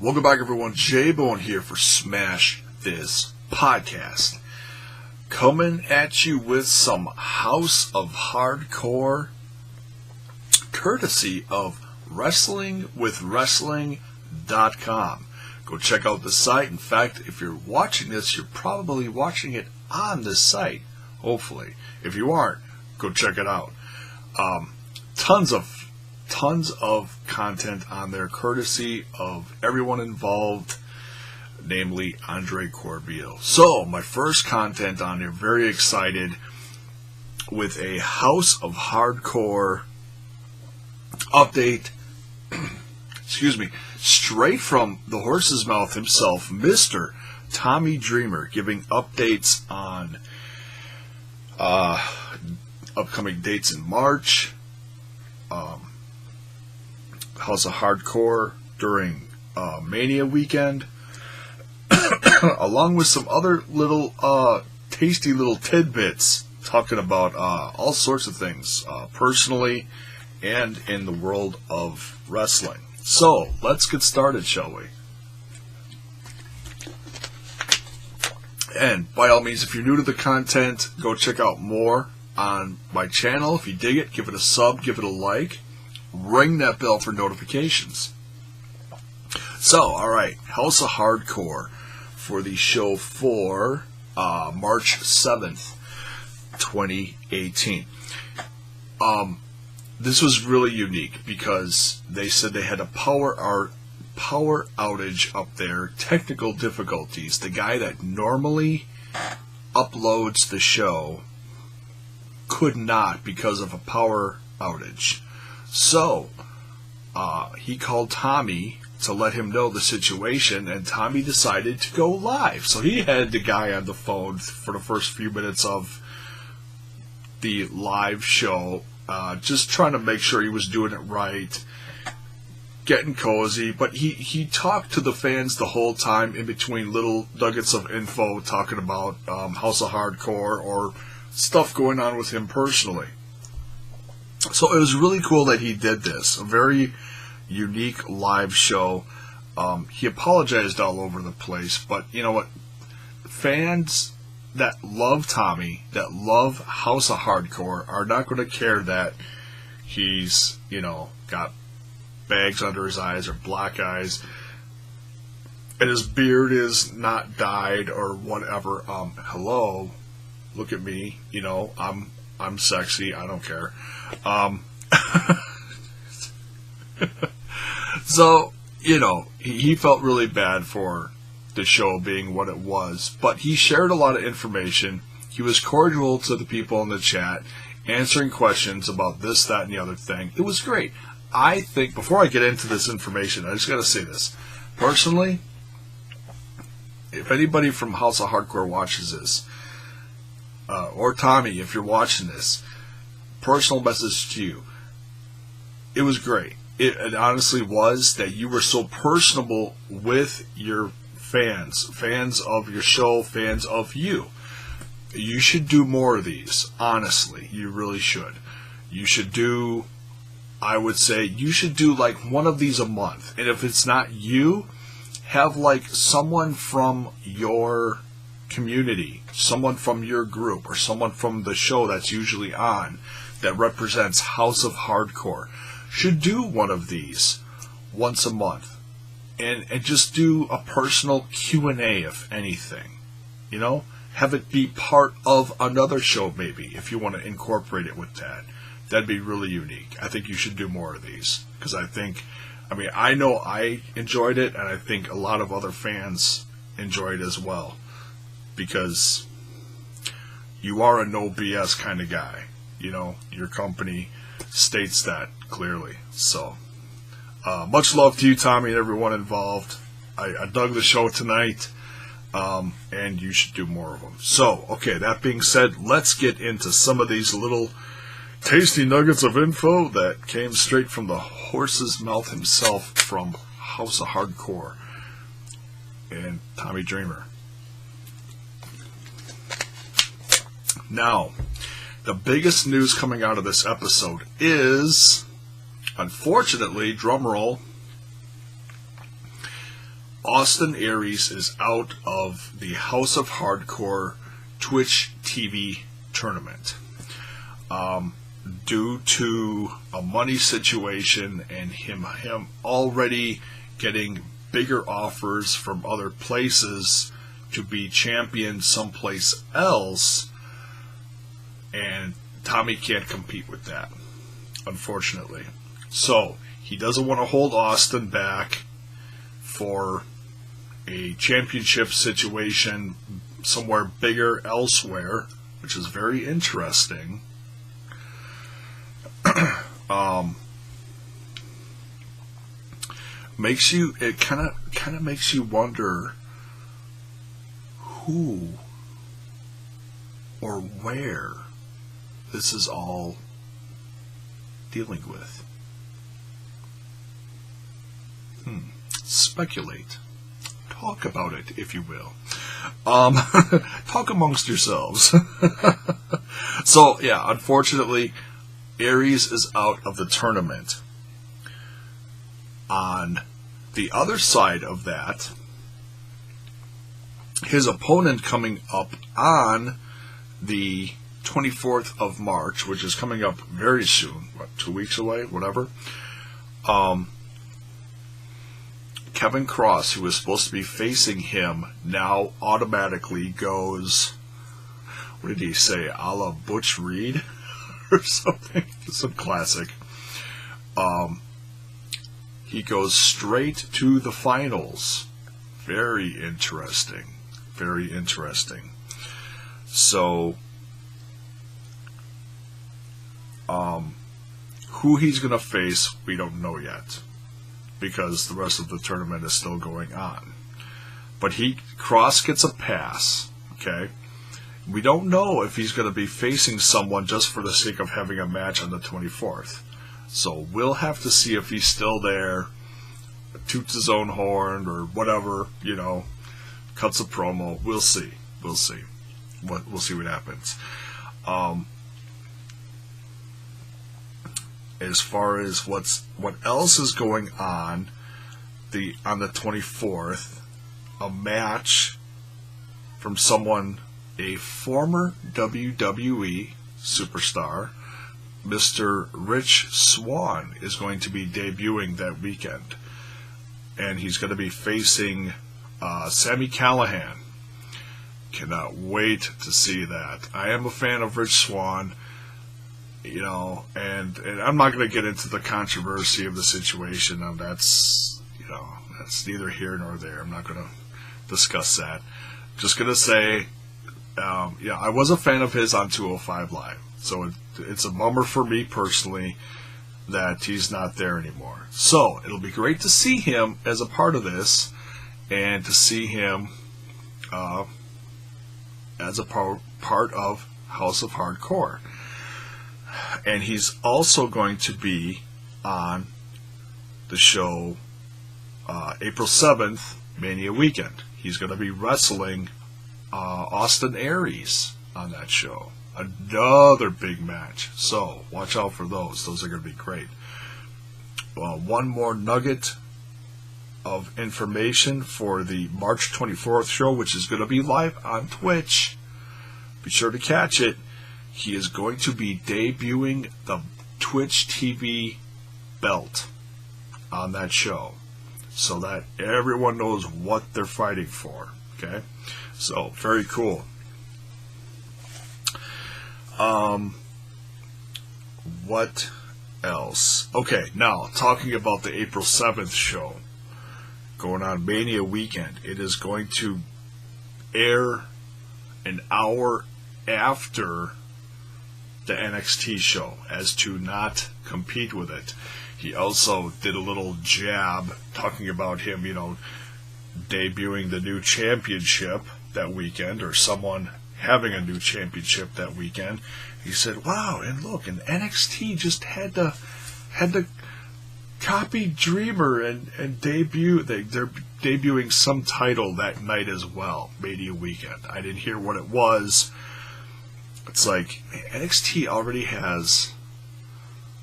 Welcome back, everyone. J-Bone here for Smash This Podcast. Coming at you with some House of Hardcore, courtesy of WrestlingWithWrestling.com. Go check out the site. In fact, if you're watching this, you're probably watching it on this site, hopefully. If you aren't, go check it out. Tons of content on there, courtesy of everyone involved, namely Andre Corbeil. So, my first content on there, very excited, with a House of Hardcore update, straight from the horse's mouth himself, Mr. Tommy Dreamer, giving updates on upcoming dates in March, House of Hardcore during Mania weekend, along with some other little tasty little tidbits talking about all sorts of things, personally and in the world of wrestling. So, let's get started, shall we? And by all means, if you're new to the content, go check out more on my channel. If you dig it, give it a sub, give it a like. Ring that bell for notifications. So, alright, House of Hardcore for the show for March 7th, 2018. This was really unique because they said they had a power outage up there, technical difficulties. The guy that normally uploads the show could not because of a power outage. So, he called Tommy to let him know the situation, and Tommy decided to go live. So he had the guy on the phone for the first few minutes of the live show, just trying to make sure he was doing it right, getting cozy. But he talked to the fans the whole time in between little nuggets of info, talking about House of Hardcore or stuff going on with him personally. So it was really cool that he did this. A very unique live show. He apologized all over the place, but you know what? Fans that love Tommy, that love House of Hardcore, are not going to care that he's, got bags under his eyes or black eyes, and his beard is not dyed or whatever. Hello, look at me. I'm sexy. I don't care. So, he felt really bad for the show being what it was, but he shared a lot of information. He was cordial to the people in the chat, answering questions about this, that, and the other thing. It was great. I think, before I get into this information, I just got to say this. Personally, if anybody from House of Hardcore watches this, or Tommy, if you're watching this, personal message to you. It was great. It honestly was that you were so personable with your fans of your show, fans of you. You should do more of these, honestly. You really should. You should do, I would say, you should do like one of these a month. And if it's not you, have like someone from your community, someone from your group, or someone from the show that's usually on that represents House of Hardcore should do one of these once a month, and just do a personal Q&A, if anything. Have it be part of another show, maybe, if you want to incorporate it with that. That'd be really unique. I think you should do more of these, because I know I enjoyed it, and I think a lot of other fans enjoyed it as well, because you are a no BS kind of guy. Your company states that clearly. So, much love to you, Tommy, and everyone involved. I dug the show tonight, and you should do more of them. So, okay, that being said, let's get into some of these little tasty nuggets of info that came straight from the horse's mouth himself from House of Hardcore. and Tommy Dreamer. Now, the biggest news coming out of this episode is, unfortunately, drumroll, Austin Aries is out of the House of Hardcore Twitch TV tournament due to a money situation and him already getting bigger offers from other places to be champion someplace else, and Tommy can't compete with that, unfortunately. So he doesn't want to hold Austin back for a championship situation somewhere bigger elsewhere, which is very interesting. It kind of makes you wonder who or where this is all dealing with. Speculate. Talk about it, if you will. Talk amongst yourselves. So, yeah, unfortunately, Aries is out of the tournament. On the other side of that, his opponent coming up on the 24th of March, which is coming up very soon, 2 weeks away, whatever, Kevin Cross, who was supposed to be facing him, now automatically goes, what did he say, a la Butch Reed or something, some classic. He goes straight to the finals. Very interesting. Very interesting. So, who he's going to face, we don't know yet, because the rest of the tournament is still going on. But Cross gets a pass, okay? We don't know if he's going to be facing someone just for the sake of having a match on the 24th. So we'll have to see if he's still there, toots his own horn, or whatever, cuts a promo. We'll see. We'll see. We'll see what happens. As far as what else is going on the 24th, a match from someone, a former WWE superstar, Mr. Rich Swann, is going to be debuting that weekend, and he's going to be facing Sami Callihan. Cannot wait to see that. I am a fan of Rich Swann. And I'm not going to get into the controversy of the situation. That's neither here nor there. I'm not going to discuss that. Just going to say, I was a fan of his on 205 Live. So it's a bummer for me personally that he's not there anymore. So it'll be great to see him as a part of this, and to see him as a part of House of Hardcore. And he's also going to be on the show April 7th, Mania Weekend. He's going to be wrestling Austin Aries on that show. Another big match. So watch out for those. Those are going to be great. One more nugget of information for the March 24th show, which is going to be live on Twitch. Be sure to catch it. He is going to be debuting the Twitch TV belt on that show, so that everyone knows what they're fighting for. Okay? So, very cool. What else? Okay, now, talking about the April 7th show, going on Mania Weekend, it is going to air an hour after the NXT show, as to not compete with it. He also did a little jab talking about him, debuting the new championship that weekend, or someone having a new championship that weekend. He said, wow, and look, and NXT just had to copy Dreamer and debut. They're debuting some title that night as well, Mania weekend. I didn't hear what it was. It's like NXT already has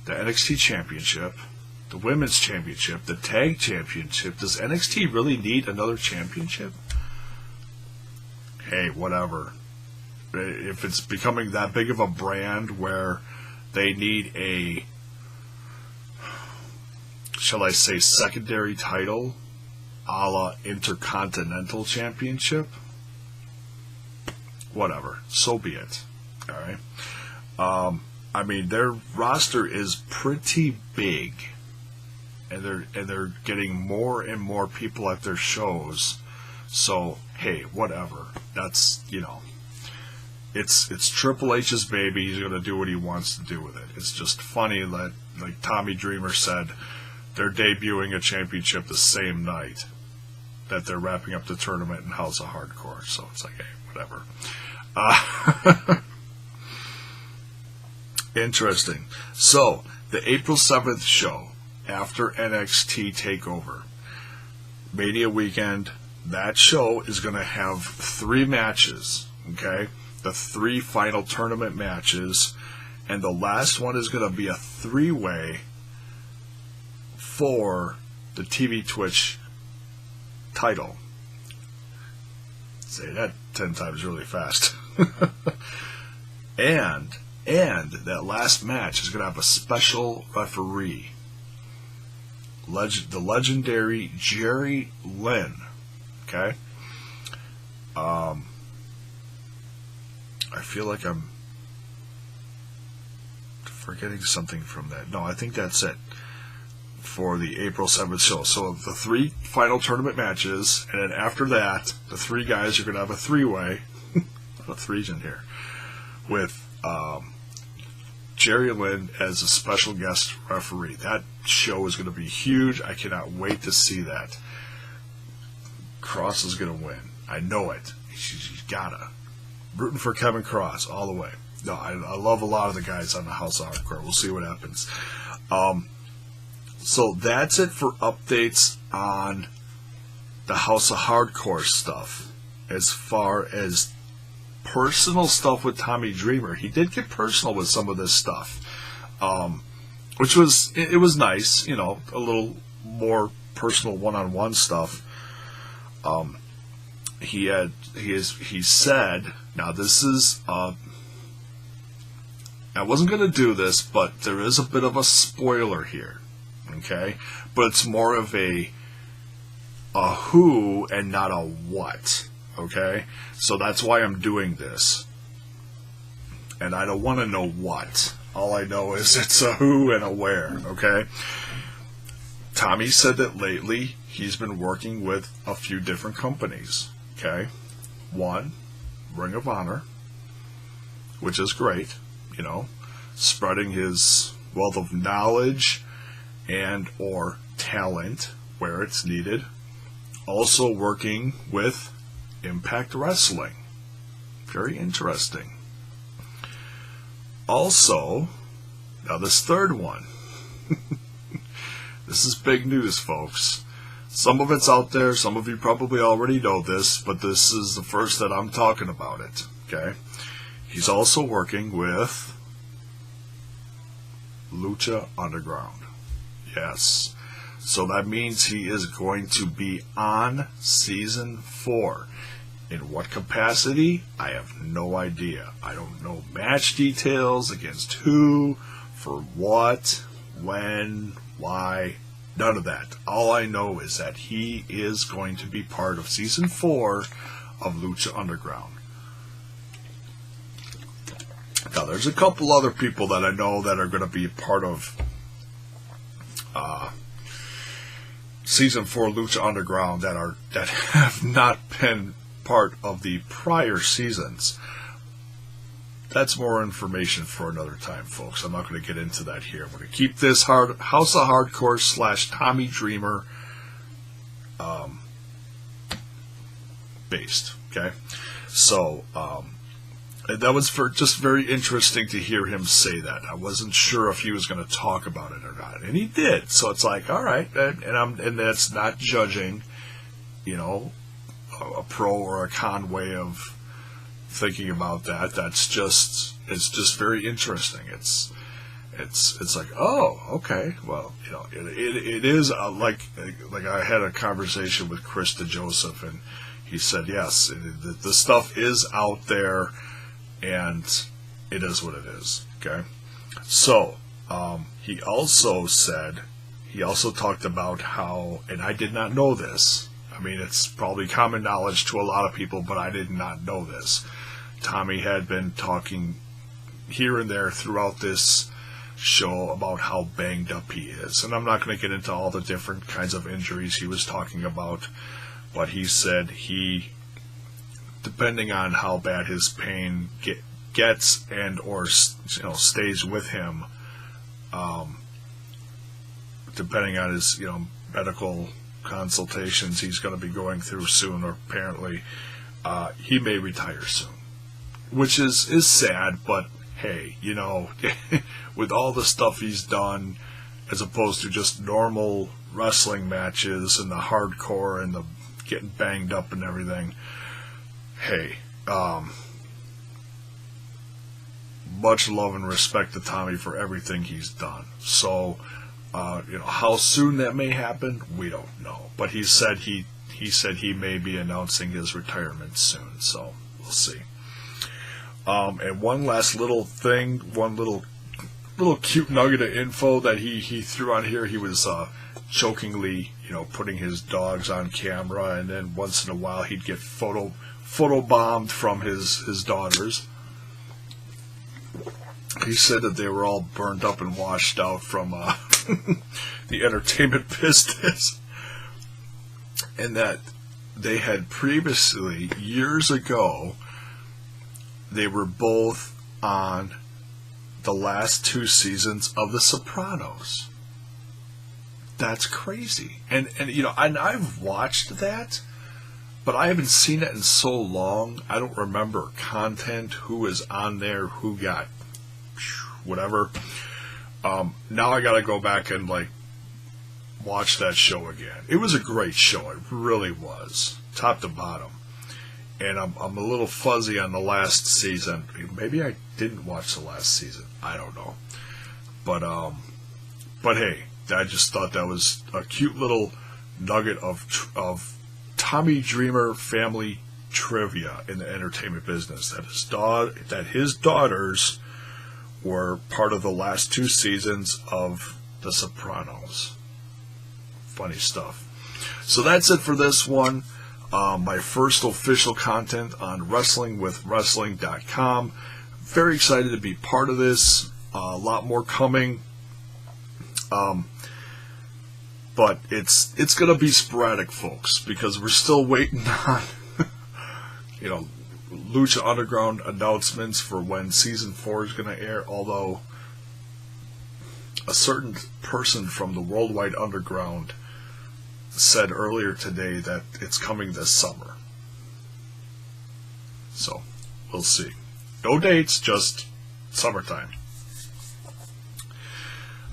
the NXT Championship, the Women's Championship, the Tag Championship. Does NXT really need another championship? Hey, whatever. If it's becoming that big of a brand where they need a, shall I say, secondary title, a la Intercontinental Championship, whatever. So be it. All right. I mean, their roster is pretty big, and they're getting more and more people at their shows. So hey, whatever. That's, you know, it's Triple H's baby. He's gonna do what he wants to do with it. It's just funny that, like Tommy Dreamer said, they're debuting a championship the same night that they're wrapping up the tournament in House of Hardcore. So it's like, hey, whatever. Interesting. So the April 7th show after NXT TakeOver, Mania weekend. That show is going to have 3 matches, okay? The 3 final tournament matches, and the last one is going to be a 3-way for the TV Twitch title. Say that 10 times really fast. and that last match is going to have a special referee, the legendary Jerry Lynn. Okay. I feel like I'm forgetting something from that. No, I think that's it for the April 7th show. So the 3 final tournament matches, and then after that, the 3 guys are going to have a 3-way. A lot of 3s in here. With Jerry Lynn as a special guest referee. That show is going to be huge. I cannot wait to see that. Cross is going to win. I know it. She's gotta. Rooting for Kevin Cross all the way. No, I love a lot of the guys on the House of Hardcore. We'll see what happens. So that's it for updates on the House of Hardcore stuff. As far as personal stuff with Tommy Dreamer, he did get personal with some of this stuff, which was nice. You know, a little more personal one-on-one stuff. He said, now this is, I wasn't going to do this, but there is a bit of a spoiler here, okay? But it's more of a who and not a what, okay? So that's why I'm doing this. And I don't want to know what. All I know is it's a who and a where, okay? Tommy said that lately he's been working with a few different companies, okay? 1, Ring of Honor, which is great, you know, spreading his wealth of knowledge and or talent where it's needed. Also working with Impact Wrestling. Very interesting. Also, now this 3rd one. This is big news, folks. Some of it's out there. Some of you probably already know this, but this is the first that I'm talking about it. Okay? He's also working with Lucha Underground. Yes. So that means he is going to be on Season 4. In what capacity? I have no idea. I don't know match details, against who, for what, when, why, none of that. All I know is that he is going to be part of Season 4 of Lucha Underground. Now, there's a couple other people that I know that are going to be part of Season 4 Lucha Underground that have not been part of the prior seasons. That's more information for another time, folks. I'm not going to get into that here. I'm going to keep this House of Hardcore / Tommy Dreamer based. Okay, so that was just very interesting to hear him say that. I wasn't sure if he was going to talk about it or not, and he did. So it's like, all right, and that's not judging, a pro or a con way of thinking about that. It's just very interesting. It's like, oh, okay, well, it is like I had a conversation with Chris DeJoseph, and he said, yes, the stuff is out there, and it is what it is. Okay, so he also talked about how, and I did not know this. I mean, it's probably common knowledge to a lot of people, but I did not know this. Tommy had been talking here and there throughout this show about how banged up he is. And I'm not going to get into all the different kinds of injuries he was talking about, but he said depending on how bad his pain gets and or stays with him, depending on his medical consultations he's going to be going through soon, or apparently he may retire soon, which is sad, but hey, with all the stuff he's done, as opposed to just normal wrestling matches and the hardcore and the getting banged up and everything, hey, much love and respect to Tommy for everything he's done. So, how soon that may happen, we don't know. But he said he may be announcing his retirement soon, so we'll see. And one last little thing, one little cute nugget of info that he threw on here. He was jokingly, putting his dogs on camera, and then once in a while he'd get photo bombed from his daughters. He said that they were all burned up and washed out from the entertainment business, and that they had previously, years ago, they were both on the last 2 seasons of The Sopranos. That's crazy. And I've watched that, but I haven't seen it in so long. I don't remember content, who was on there, who got whatever. Now I gotta go back and watch that show again. It was a great show. It really was, top to bottom. And I'm a little fuzzy on the last season. Maybe I didn't watch the last season. I don't know. But hey, I just thought that was a cute little nugget of Tommy Dreamer family trivia in the entertainment business. That his daughters were part of the last 2 seasons of The Sopranos. Funny stuff. So that's it for this one. My first official content on WrestlingWithWrestling.com. Very excited to be part of this. A lot more coming. But it's going to be sporadic, folks, because we're still waiting on, Lucha Underground announcements for when Season 4 is going to air, although a certain person from the Worldwide Underground said earlier today that it's coming this summer. So, we'll see. No dates, just summertime.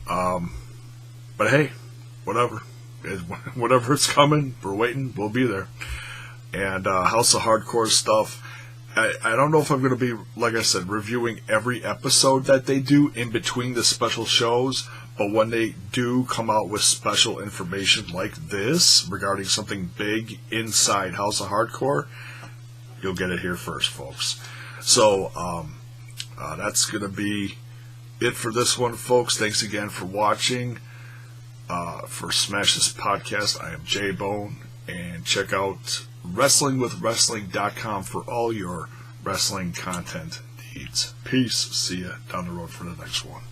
But hey, whatever. Whatever's coming, we're waiting, we'll be there. And House of Hardcore stuff, I don't know if I'm going to be, like I said, reviewing every episode that they do in between the special shows, but when they do come out with special information like this regarding something big inside House of Hardcore, you'll get it here first, folks. So that's going to be it for this one, folks. Thanks again for watching. For Smash This Podcast, I am J-Bone, and check out WrestlingWithWrestling.com for all your wrestling content needs. Peace. See ya down the road for the next one.